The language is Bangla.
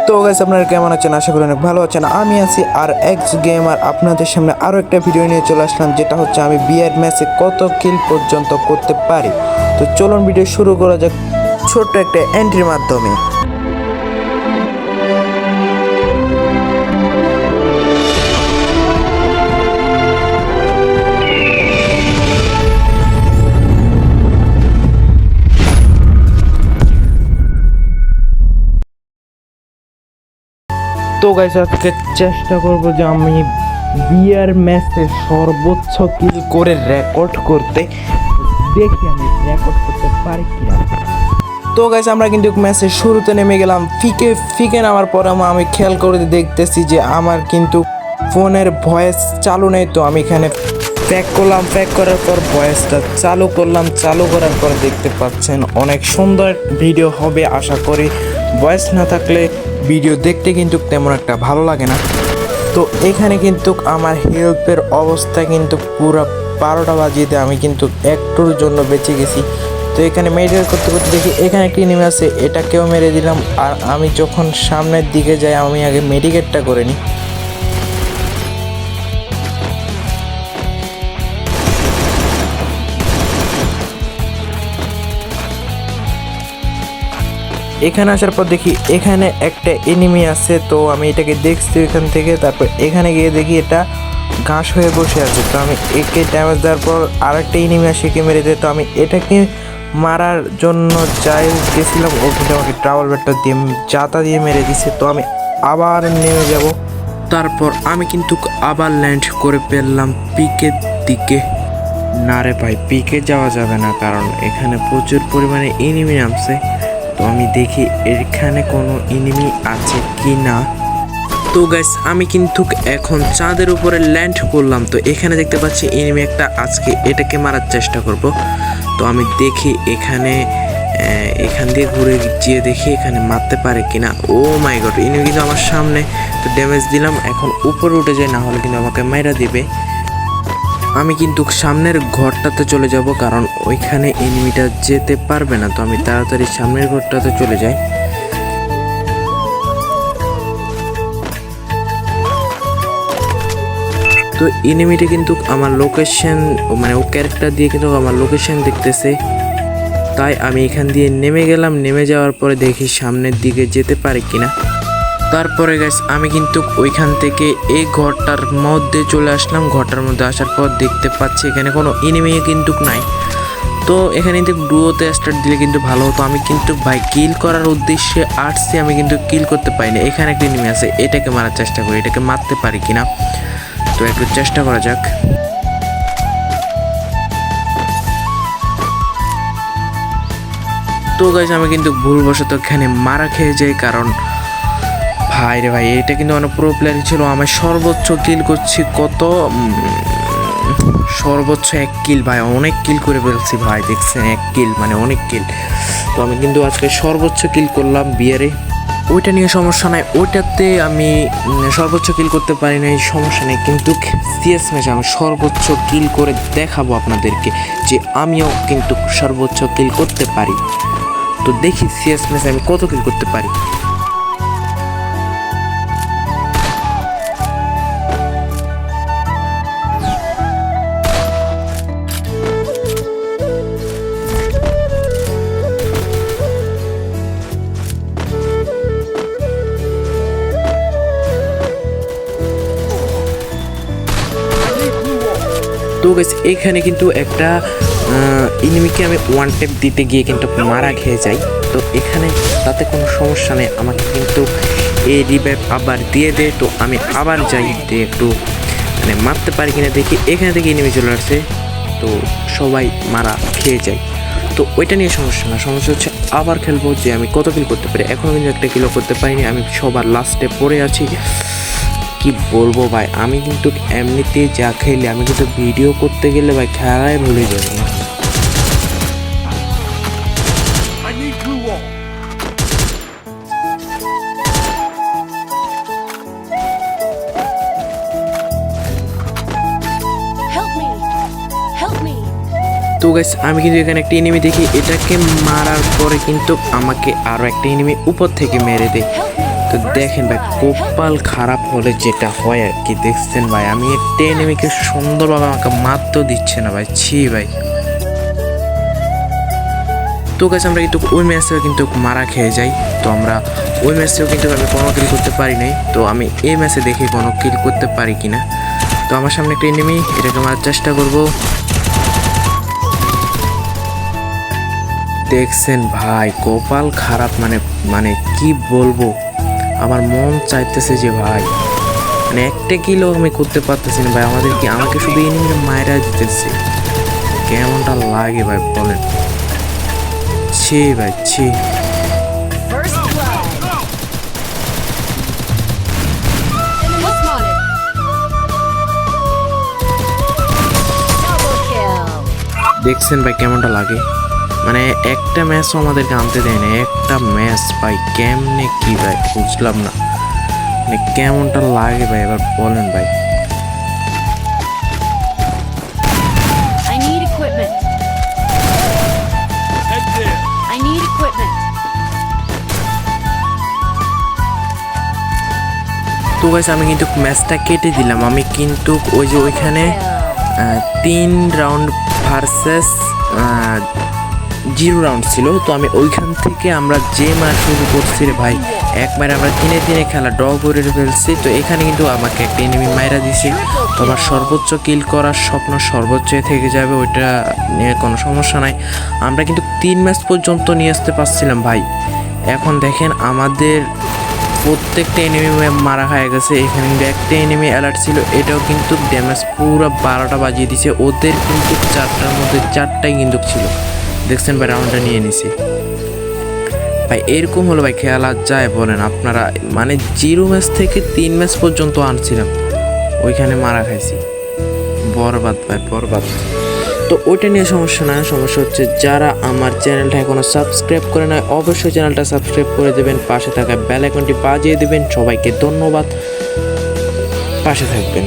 তো গাইস আপনারা কেমন আছেন? আশা করি অনেক ভালো আছেন। আমি আছি আর এক্স গেমার, আপনাদের সামনে আরও একটা ভিডিও নিয়ে চলে আসলাম, যেটা হচ্ছে আমি বিআর ম্যাচে কত কিল পর্যন্ত করতে পারি। তো চলুন ভিডিও শুরু করা যাক ছোট্ট একটা এন্ট্রির মাধ্যমে। তো গাইস আজকে চেষ্টা করব যে আমি বিআর ম্যাচে সর্বোচ্চ কিল করে রেকর্ড করতে, দেখি আমি রেকর্ড করতে পারি কিনা। তো গাইস আমরা কিন্তু ম্যাচের শুরুতে নেমে গেলাম। ফিকে নামার পর আমি খেয়াল করে দেখতেছি যে আমার কিন্তু ফোনের ভয়েস চালু নেই। তো আমি এখানে প্যাক করলাম, প্যাক করার পর ভয়েসটা চালু করলাম। চালু করার পর দেখতে পাচ্ছেন অনেক সুন্দর ভিডিও হবে আশা করি। ভয়েস না থাকলে ভিডিও দেখতে কিন্তু তেমন একটা ভালো লাগে না। তো এখানে কিন্তু আমার হেল্পের অবস্থা কিন্তু পুরো 12টা বাজিয়ে দিয়ে আমি কিন্তু একটুর জন্য বেঁচে গেছি। তো এখানে মেডিকেট করতে করতে দেখি এখানে একটি নেমে আছে, এটাকেও মেরে দিলাম। আর আমি যখন সামনের দিকে যাই আমি আগে মেডিকেটটা করে নিই। এখানে আসার পর দেখি এখানে একটা এনিমি আছে। তো আমি এটাকে দেখছি এখান থেকে। তারপর এখানে গিয়ে দেখি এটা ঘাস হয়ে বসে আছে। তো আমি একে ড্যামেজ দেওয়ার পর আরেকটা এনিমি আসে, একে মেরে দেয়। তো আমি এটাকে মারার জন্য যাই গেছিলাম, ও কিন্তু আমাকে ট্রাভেল ব্যাটটা দিয়ে জাতা দিয়ে মেরে দিছে। তো আমি আবার নেমে যাব। তারপর আমি কিন্তু আবার ল্যান্ড করে ফেললাম পিকের দিকে। না রে ভাই, পিকে যাওয়া যাবে না, কারণ এখানে প্রচুর পরিমাণে এনিমি নামছে। তো আমি দেখি এখানে কোনো এনিমি আছে কি না। তো গাইস আমি কিন্তু এখন চাঁদের উপরে ল্যান্ড করলাম। তো এখানে দেখতে পাচ্ছি এনিমি একটা, আজকে এটাকে মারার চেষ্টা করব। তো আমি দেখি এখান দিয়ে ঘুরে গিয়ে দেখি এখানে মারতে পারে কিনা। ও মাই গড, এনিমি কিন্তু আমার সামনে। তো ড্যামেজ দিলাম, এখন উপরে উঠে যায়, না হলে কিন্তু আমাকে মাইরা দিবে। আমি কিন্তু সামনের ঘরটাতে চলে যাব, কারণ ওইখানে এনিমিটা যেতে পারবে না। তো আমি তাড়াতাড়ি সামনের ঘরটাতে চলে যাই। তো এনিমিটা কিন্তু আমার লোকেশন, মানে ও ক্যারেক্টার দিয়ে কিন্তু আমার লোকেশন দেখতেছে। তাই আমি এখান দিয়ে নেমে গেলাম। নেমে যাওয়ার পরে দেখি সামনের দিকে যেতে পারে কিনা। তারপরে গাইস আমি কিন্তু ওইখান থেকে এই ঘরটার মধ্যে চলে আসলাম। ঘরটার মধ্যে আসার পর দেখতে পাচ্ছি এখানে কোনো এনিমি কিন্তু নাই। তো এখানে কিন্তু ডুয়োতে স্টার্ট দিলে কিন্তু ভালো হতো। আমি কিন্তু ভাই কিল করার উদ্দেশ্যে আসছি, আমি কিন্তু কিল করতে পারিনি। এখানে একটা এনিমি আছে, এটাকে মারার চেষ্টা করি, এটাকে মারতে পারি কিনা। তো একটু চেষ্টা করা যাক। তো গাইস আমি কিন্তু ভুলবশত এখানে মারা খেয়ে যাই, কারণ ভাই রে ভাই, এটা কিন্তু অনেক প্রো প্লেয়ার ছিল। আমি সর্বোচ্চ কিল করছি কত, সর্বোচ্চ 1 কিল ভাই, অনেক কিল করে ফেলছি ভাই। দেখছেন 1 কিল মানে অনেক কিল। তো আমি কিন্তু আজকে সর্বোচ্চ কিল করলাম বিয়ারে। ওইটা নিয়ে সমস্যা নাই, ওইটাতে আমি সর্বোচ্চ কিল করতে পারি না, এই সমস্যা নেই। কিন্তু সিএস ম্যাচে আমি সর্বোচ্চ কিল করে দেখাবো আপনাদেরকে যে আমিও কিন্তু সর্বোচ্চ কিল করতে পারি। তো দেখি সিএস ম্যাচে আমি কত কিল করতে পারি। তো গাইস এখানে কিন্তু একটা এনিমিকে আমি ওয়ান ট্যাপ দিতে গিয়ে কিন্তু মারা খেয়ে যাই। তো এখানে তাতে কোনো সমস্যা নেই, আমাকে কিন্তু এই রিভাইভ আবার দিয়ে দেয়। তো আমি আবার যাই, একটু মানে মারতে পারি কিনা দেখি। এখানে থেকে এনিমি চলে আসছে, তো সবাই মারা খেয়ে যায়। তো ওইটা নিয়ে সমস্যা না, সমস্যা হচ্ছে আবার খেলবো যে আমি কত কিল করতে পারি। এখনও কিন্তু একটা কিলও করতে পারিনি, আমি সবার লাস্টে পড়ে আছি। কি বলবো ভাই, আমি কিন্তু এমনিতে যা খেলি, আমি কিন্তু ভিডিও করতে গেলে ভাই খেলায় ভুলে যাবো। তো গাইস আমি কিন্তু এখানে একটা এনিমি দেখি, এটাকে মারার পরে কিন্তু আমাকে আরও একটা এনিমি উপর থেকে মেরে দেয়। তো দেখেন ভাই, কপাল খারাপ হলে যেটা হয় আর কি, দেখছেন ভাই আমি একটা এনিমিকে সুন্দরভাবে আমাকে মারতেও দিচ্ছে না ভাই, ছি ভাই। তো গাছ আমরা কিন্তু ওই ম্যাচেও কিন্তু মারা খেয়ে যাই। তো আমরা ওই ম্যাচেও কিন্তু আমি কোনো কিল করতে পারি নাই। তো আমি এই ম্যাচে দেখি কোনো কিল করতে পারি কিনা। তো আমার সামনে একটা এনিমি, এটাকে মারার চেষ্টা করব। দেখছেন ভাই কপাল খারাপ, মানে কি বলবো, আমার মন চাইতেছে যে ভাই মানে একটা কিলো আমি করতে পারতেছি না ভাই। আমাকে শুধু এনিমি মায়েরা দিতেছে, কেমনটা লাগে ভাই বলেন। ছি ভাই ছি। First blood. Enemy spotted. Double kill. দেখছেন ভাই কেমনটা লাগে, মানে একটা ম্যাচও আমাদেরকে আনতে দেয় না। একটা ম্যাচ ভাই কেমনে কি ভাই বুঝলাম না, মানে কেমনটা লাগে ভাই এবার বলেন ভাই। I need equipment. I need equipment. তো গাইস আমি কিন্তু ম্যাচটা কেটে দিলাম। আমি কিন্তু ওই যে ওইখানে 3 রাউন্ড ভার্সেস 0 রাউন্ড ছিল। তো আমি ওইখান থেকে আমরা যে ম্যাচ শুরু করছি রে ভাই, একবারে আমরা 3-3 খেলা ড্র করে ফেলছি। তো এখানে কিন্তু আমাকে একটা এনিমি মাইরা দিছে। তো আমার সর্বোচ্চ কিল করার স্বপ্ন সর্বোচ্চ থেকে যাবে, ওইটা নিয়ে কোনো সমস্যা নাই। আমরা কিন্তু 3 ম্যাচ পর্যন্ত নিয়ে আসতে পারছিলাম ভাই। এখন দেখেন আমাদের প্রত্যেকটা এনিমি মারা হয়ে গেছে। এখানে কিন্তু একটা এনিমি অ্যালার্ট ছিল, এটাও কিন্তু ড্যামেজ পুরো 12টা বাজিয়ে দিছে। ওদের কিন্তু 4টার মধ্যে 4টাই কিন্তু ছিল। দেখছেন ভাই রাউন্ডটা নিয়ে নিছি ভাই। এরকম হলো ভাই খেলা যায় বলেন আপনারা, মানে 0 ম্যাচ থেকে 3 ম্যাচ পর্যন্ত আনছিলাম, ওইখানে মারা খাইছি। বরবাদ ভাই বরবাদ। তো ওইটা নিয়ে সমস্যা না, সমস্যা হচ্ছে যারা আমার চ্যানেলটা এখনও সাবস্ক্রাইব করে নয় অবশ্যই চ্যানেলটা সাবস্ক্রাইব করে দেবেন, পাশে থাকা বেল আইকনটি বাজিয়ে দেবেন। সবাইকে ধন্যবাদ, পাশে থাকবেন।